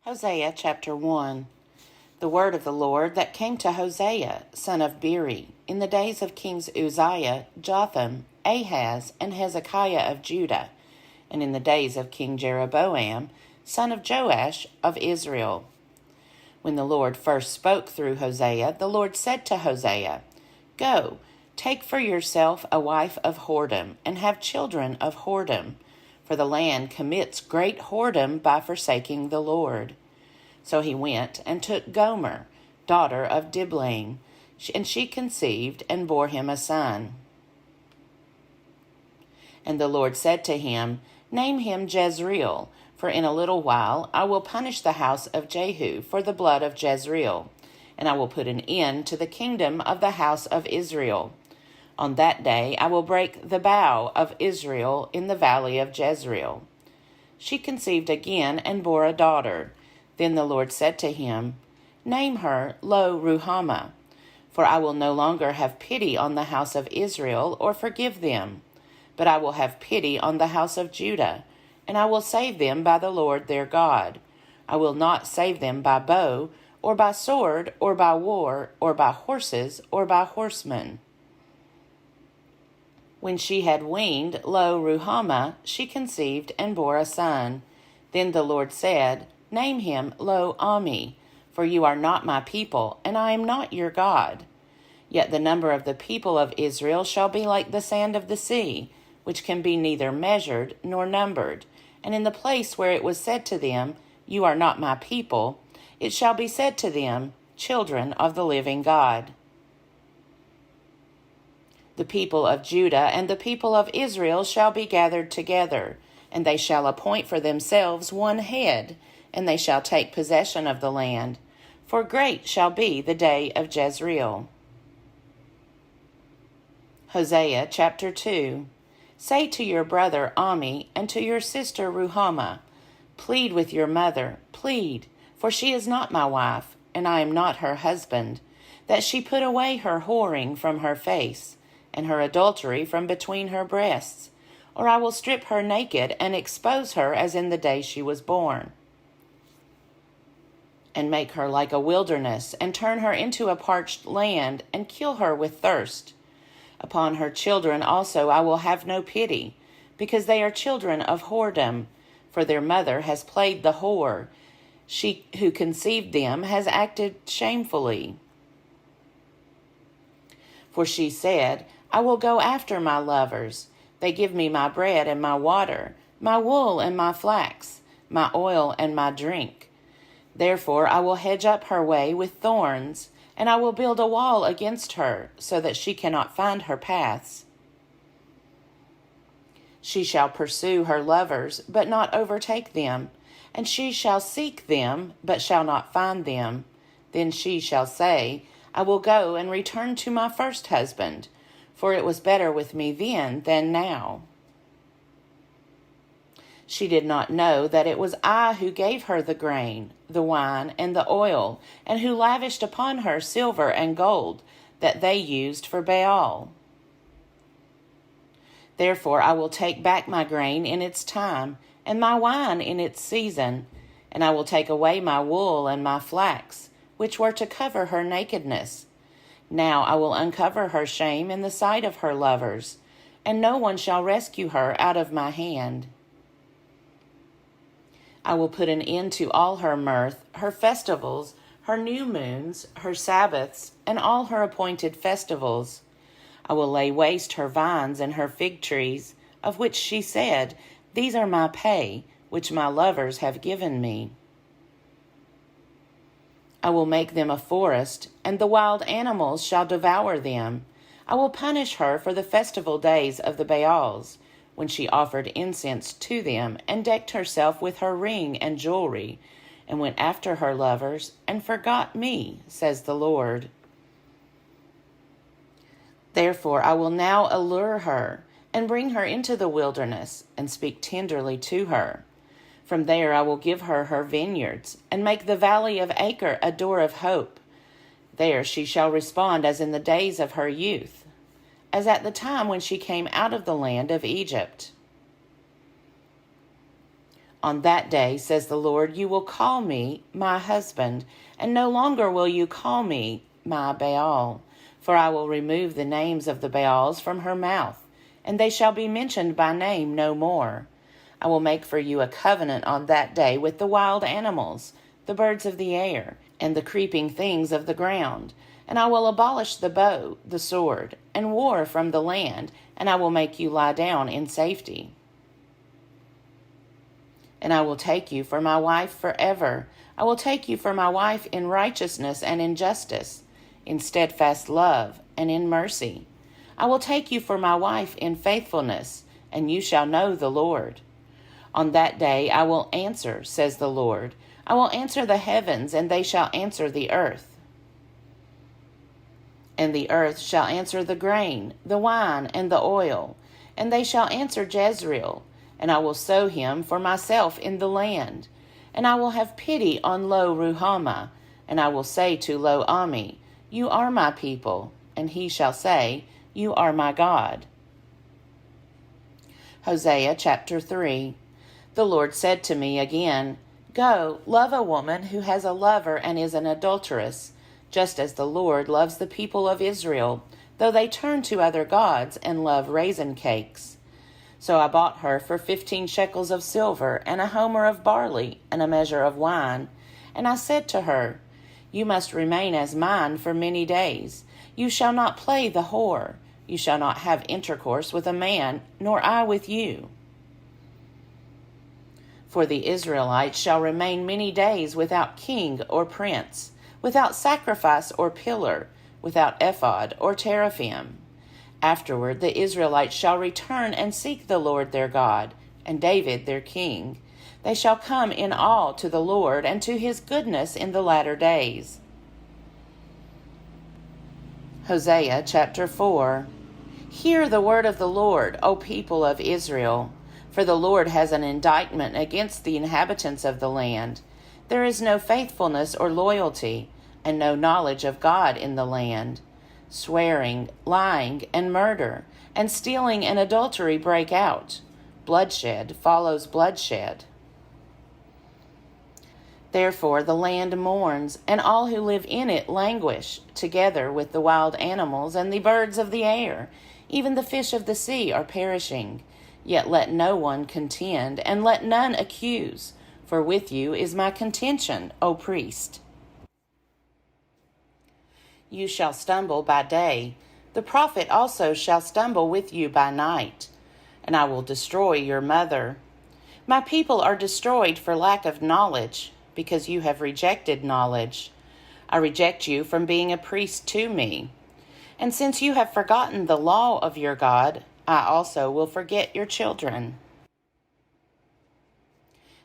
Hosea chapter 1. The word of the Lord that came to Hosea, son of Beeri, in the days of kings Uzziah, Jotham, Ahaz, and Hezekiah of Judah, and in the days of King Jeroboam, son of Joash of Israel. When the Lord first spoke through Hosea, the Lord said to Hosea, Go, take for yourself a wife of whoredom, and have children of whoredom, for the land commits great whoredom by forsaking the Lord. So he went and took Gomer, daughter of Diblaim, and she conceived and bore him a son. And the Lord said to him, Name him Jezreel, for in a little while I will punish the house of Jehu for the blood of Jezreel, and I will put an end to the kingdom of the house of Israel. On that day I will break the bow of Israel in the valley of Jezreel. She conceived again and bore a daughter. Then the Lord said to him, Name her Lo-Ruhamah, for I will no longer have pity on the house of Israel or forgive them, but I will have pity on the house of Judah, and I will save them by the Lord their God. I will not save them by bow, or by sword, or by war, or by horses, or by horsemen. When she had weaned Lo-Ruhamah, she conceived and bore a son. Then the Lord said, Name him Lo-Ammi, for you are not my people, and I am not your God. Yet the number of the people of Israel shall be like the sand of the sea, which can be neither measured nor numbered. And in the place where it was said to them, You are not my people, it shall be said to them, Children of the living God. The people of Judah and the people of Israel shall be gathered together, and they shall appoint for themselves one head, and they shall take possession of the land. For great shall be the day of Jezreel. Hosea chapter 2. Say to your brother Ammi and to your sister Ruhamah, Plead with your mother, plead, for she is not my wife, and I am not her husband, that she put away her whoring from her face, and her adultery from between her breasts, or I will strip her naked and expose her as in the day she was born, and make her like a wilderness, and turn her into a parched land, and kill her with thirst. Upon her children also I will have no pity, because they are children of whoredom, for their mother has played the whore. She who conceived them has acted shamefully. For she said, I will go after my lovers. They give me my bread and my water, my wool and my flax, my oil and my drink. Therefore I will hedge up her way with thorns, and I will build a wall against her, so that she cannot find her paths. She shall pursue her lovers, but not overtake them, and she shall seek them, but shall not find them. Then she shall say, I will go and return to my first husband, for it was better with me then than now. She did not know that it was I who gave her the grain, the wine, and the oil, and who lavished upon her silver and gold, that they used for Baal. Therefore I will take back my grain in its time, and my wine in its season, and I will take away my wool and my flax, which were to cover her nakedness. Now I will uncover her shame in the sight of her lovers, and no one shall rescue her out of my hand. I will put an end to all her mirth, her festivals, her new moons, her Sabbaths, and all her appointed festivals. I will lay waste her vines and her fig trees, of which she said, These are my pay, which my lovers have given me. I will make them a forest, and the wild animals shall devour them. I will punish her for the festival days of the Baals, when she offered incense to them, and decked herself with her ring and jewelry, and went after her lovers, and forgot me, says the Lord. Therefore I will now allure her, and bring her into the wilderness, and speak tenderly to her. From there I will give her her vineyards, and make the valley of Acre a door of hope. There she shall respond as in the days of her youth, as at the time when she came out of the land of Egypt. On that day, says the Lord, you will call me my husband, and no longer will you call me my Baal. For I will remove the names of the Baals from her mouth, and they shall be mentioned by name no more. I will make for you a covenant on that day with the wild animals, the birds of the air, and the creeping things of the ground. And I will abolish the bow, the sword, and war from the land, and I will make you lie down in safety. And I will take you for my wife forever. I will take you for my wife in righteousness and in justice, in steadfast love and in mercy. I will take you for my wife in faithfulness, and you shall know the Lord. On that day I will answer, says the Lord. I will answer the heavens, and they shall answer the earth. And the earth shall answer the grain, the wine, and the oil, and they shall answer Jezreel. And I will sow him for myself in the land. And I will have pity on Lo Ruhamah, and I will say to Lo Ami, you are my people, and he shall say, you are my God. Hosea chapter 3. The Lord said to me again, go, love a woman who has a lover and is an adulteress, just as the Lord loves the people of Israel, though they turn to other gods and love raisin cakes. So I bought her for 15 shekels of silver, and a homer of barley, and a measure of wine. And I said to her, you must remain as mine for many days. You shall not play the whore. You shall not have intercourse with a man, nor I with you. For the Israelites shall remain many days without king or prince, without sacrifice or pillar, without ephod or teraphim. Afterward the Israelites shall return and seek the Lord their God, and David their king. They shall come in awe to the Lord and to his goodness in the latter days. Hosea chapter 4. Hear the word of the Lord, O people of Israel. For the Lord has an indictment against the inhabitants of the land. There is no faithfulness or loyalty, and no knowledge of God in the land. Swearing, lying, and murder, and stealing and adultery break out. Bloodshed follows bloodshed. Therefore the land mourns, and all who live in it languish, together with the wild animals and the birds of the air. Even the fish of the sea are perishing. Yet let no one contend, and let none accuse, for with you is my contention, O priest. You shall stumble by day. The prophet also shall stumble with you by night, and I will destroy your mother. My people are destroyed for lack of knowledge, because you have rejected knowledge. I reject you from being a priest to me. And since you have forgotten the law of your God, I also will forget your children.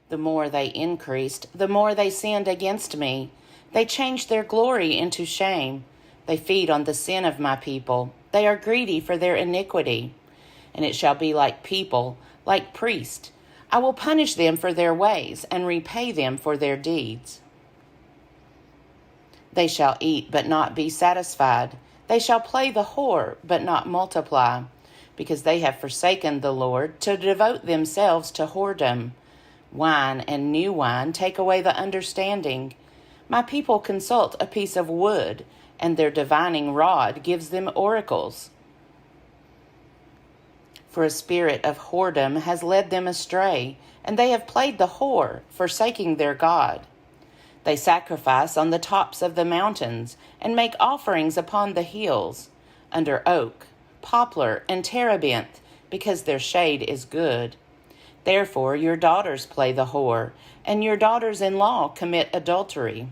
The more they increased, the more they sinned against me. They changed their glory into shame. They feed on the sin of my people. They are greedy for their iniquity. And it shall be like people, like priests. I will punish them for their ways and repay them for their deeds. They shall eat but not be satisfied. They shall play the whore but not multiply, because they have forsaken the Lord to devote themselves to whoredom. Wine and new wine take away the understanding. My people consult a piece of wood, and their divining rod gives them oracles. For a spirit of whoredom has led them astray, and they have played the whore, forsaking their God. They sacrifice on the tops of the mountains, and make offerings upon the hills, under oak, poplar, and terebinth, because their shade is good. Therefore your daughters play the whore, and your daughters-in-law commit adultery.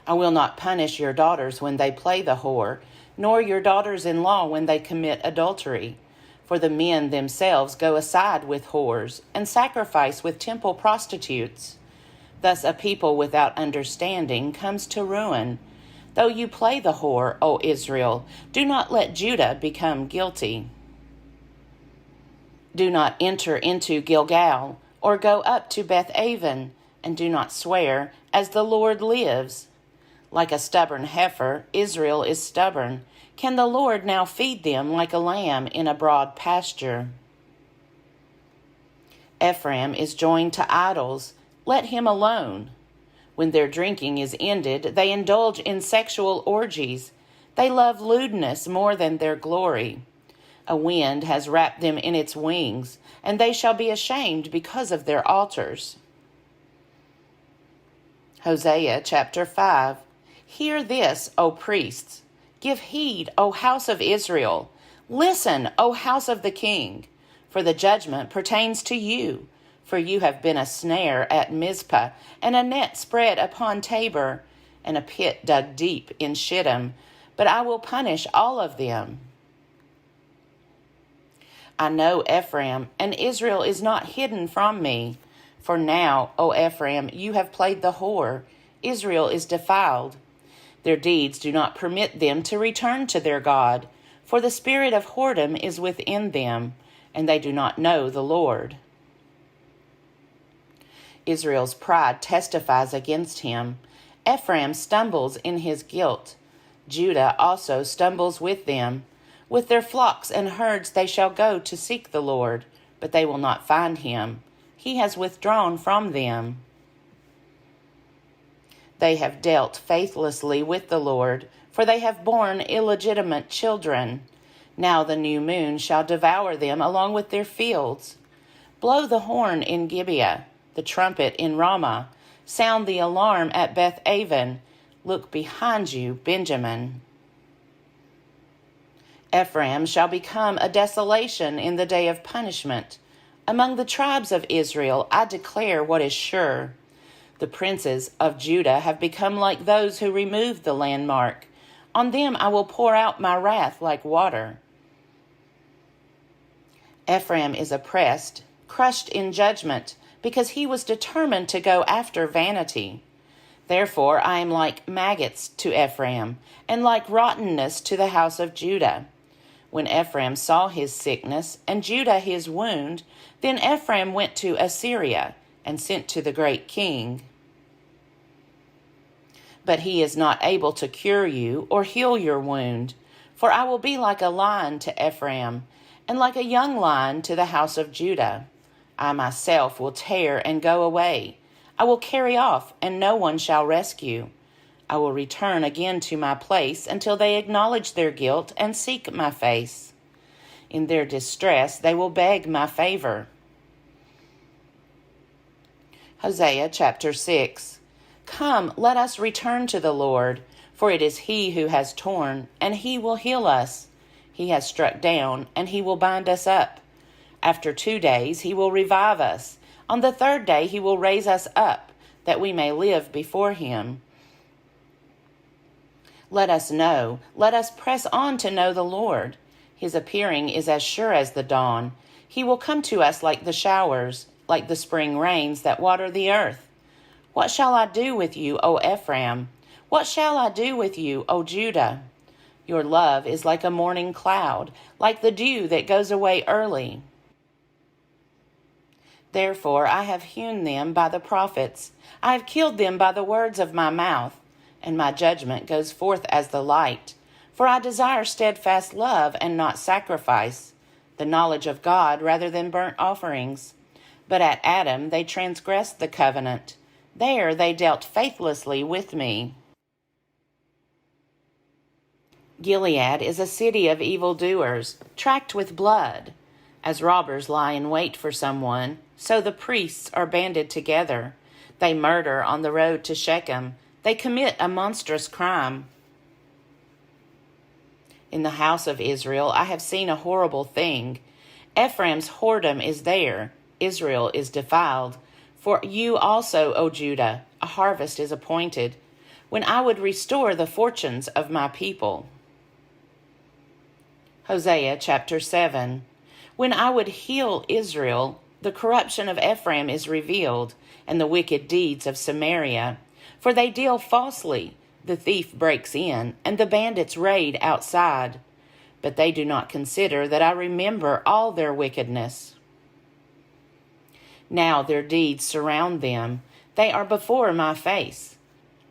I will not punish your daughters when they play the whore, nor your daughters-in-law when they commit adultery. For the men themselves go aside with whores, and sacrifice with temple prostitutes. Thus a people without understanding comes to ruin. Though you play the whore, O Israel, do not let Judah become guilty. Do not enter into Gilgal, or go up to Beth-aven, and do not swear, as the Lord lives. Like a stubborn heifer, Israel is stubborn. Can the Lord now feed them like a lamb in a broad pasture? Ephraim is joined to idols. Let him alone. When their drinking is ended, they indulge in sexual orgies. They love lewdness more than their glory. A wind has wrapped them in its wings, and they shall be ashamed because of their altars. Hosea chapter 5. Hear this, O priests. Give heed, O house of Israel. Listen, O house of the king, for the judgment pertains to you. For you have been a snare at Mizpah, and a net spread upon Tabor, and a pit dug deep in Shittim. But I will punish all of them. I know Ephraim, and Israel is not hidden from me. For now, O Ephraim, you have played the whore. Israel is defiled. Their deeds do not permit them to return to their God, for the spirit of whoredom is within them, and they do not know the Lord. Israel's pride testifies against him. Ephraim stumbles in his guilt. Judah also stumbles with them. With their flocks and herds they shall go to seek the Lord, but they will not find him. He has withdrawn from them. They have dealt faithlessly with the Lord, for they have borne illegitimate children. Now the new moon shall devour them along with their fields. Blow the horn in Gibeah, the trumpet in Ramah. Sound the alarm at Beth-aven. Look behind you, Benjamin. Ephraim shall become a desolation in the day of punishment. Among the tribes of Israel I declare what is sure. The princes of Judah have become like those who removed the landmark. On them I will pour out my wrath like water. Ephraim is oppressed, crushed in judgment, because he was determined to go after vanity. Therefore I am like maggots to Ephraim, and like rottenness to the house of Judah. When Ephraim saw his sickness, and Judah his wound, then Ephraim went to Assyria, and sent to the great king. But he is not able to cure you, or heal your wound. For I will be like a lion to Ephraim, and like a young lion to the house of Judah. I myself will tear and go away. I will carry off, and no one shall rescue. I will return again to my place until they acknowledge their guilt and seek my face. In their distress they will beg my favor. Hosea chapter 6. Come, let us return to the Lord, for it is he who has torn, and he will heal us. He has struck down, and he will bind us up. After 2 days he will revive us. On the 3rd day he will raise us up, that we may live before him. Let us press on to know the Lord. His appearing is as sure as the dawn. He will come to us like the showers, like the spring rains that water the earth. What shall I do with you, O Ephraim? What shall I do with you, O Judah? Your love is like a morning cloud, like the dew that goes away early. Therefore I have hewn them by the prophets. I have killed them by the words of my mouth, and my judgment goes forth as the light. For I desire steadfast love and not sacrifice, the knowledge of God rather than burnt offerings. But at Adam they transgressed the covenant. There they dealt faithlessly with me. Gilead is a city of evildoers, tracked with blood. As robbers lie in wait for someone, so the priests are banded together. They murder on the road to Shechem. They commit a monstrous crime. In the house of Israel I have seen a horrible thing. Ephraim's whoredom is there. Israel is defiled. For you also, O Judah, a harvest is appointed, when I would restore the fortunes of my people. Hosea chapter 7. When I would heal Israel, the corruption of Ephraim is revealed, and the wicked deeds of Samaria. For they deal falsely, the thief breaks in, and the bandits raid outside. But they do not consider that I remember all their wickedness. Now their deeds surround them. They are before my face.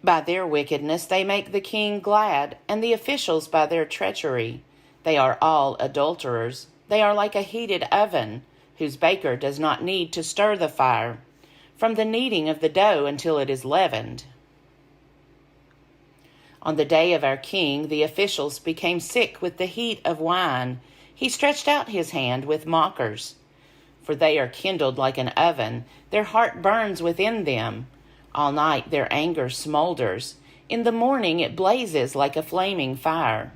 By their wickedness they make the king glad, and the officials by their treachery. They are all adulterers. They are like a heated oven, whose baker does not need to stir the fire, from the kneading of the dough until it is leavened. On the day of our king, the officials became sick with the heat of wine. He stretched out his hand with mockers. For they are kindled like an oven, their heart burns within them. All night their anger smolders. In the morning it blazes like a flaming fire.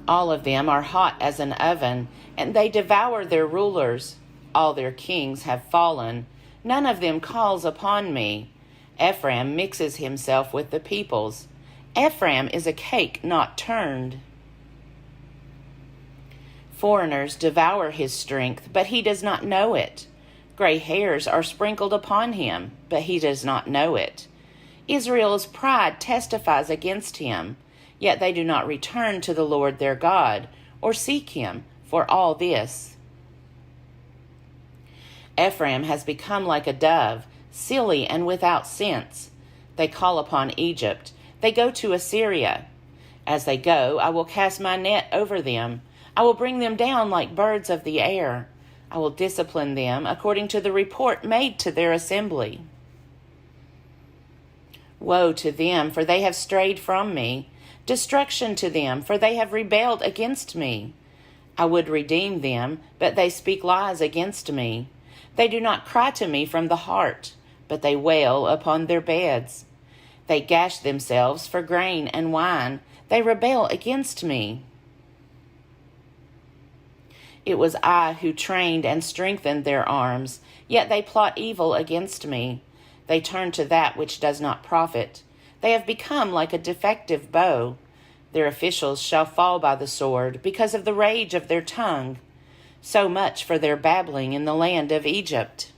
All of them are hot as an oven, and they devour their rulers. All their kings have fallen. None of them calls upon me. Ephraim mixes himself with the peoples. Ephraim is a cake not turned. Foreigners devour his strength, but he does not know it. Gray hairs are sprinkled upon him, but he does not know it. Israel's pride testifies against him, yet they do not return to the Lord their God, or seek him for all this. Ephraim has become like a dove, silly and without sense. They call upon Egypt. They go to Assyria. As they go, I will cast my net over them. I will bring them down like birds of the air. I will discipline them according to the report made to their assembly. Woe to them, for they have strayed from me. Destruction to them, for they have rebelled against me. I would redeem them, but they speak lies against me. They do not cry to me from the heart, but they wail upon their beds. They gash themselves for grain and wine. They rebel against me. It was I who trained and strengthened their arms, yet they plot evil against me. They turn to that which does not profit. They have become like a defective bow. Their officials shall fall by the sword because of the rage of their tongue. So much for their babbling in the land of Egypt.